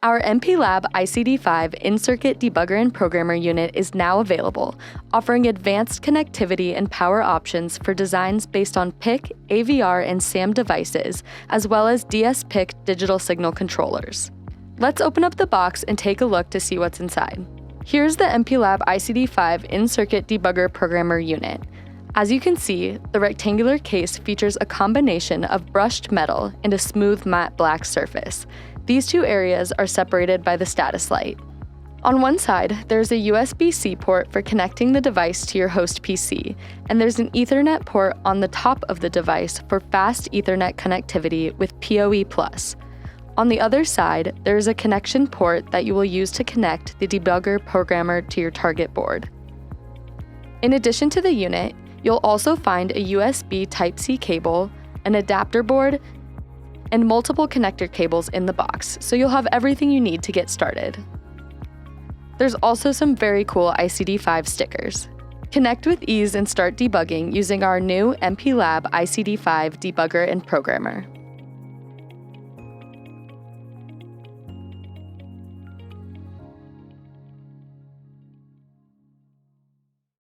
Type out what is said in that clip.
Our MPLAB ICD5 In-Circuit Debugger and Programmer unit is now available, offering advanced connectivity and power options for designs based on PIC, AVR, and SAM devices, as well as dsPIC digital signal controllers. Let's open up the box and take a look to see what's inside. Here's the MPLAB ICD5 In-Circuit Debugger Programmer unit. As you can see, the rectangular case features a combination of brushed metal and a smooth matte black surface. These two areas are separated by the status light. On one side, there's a USB-C port for connecting the device to your host PC, and there's an Ethernet port on the top of the device for fast Ethernet connectivity with PoE+. On the other side, there is a connection port that you will use to connect the debugger programmer to your target board. In addition to the unit, you'll also find a USB Type-C cable, an adapter board, and multiple connector cables in the box, so you'll have everything you need to get started. There's also some very cool ICD5 stickers. Connect with ease and start debugging using our new MPLAB ICD5 Debugger and Programmer.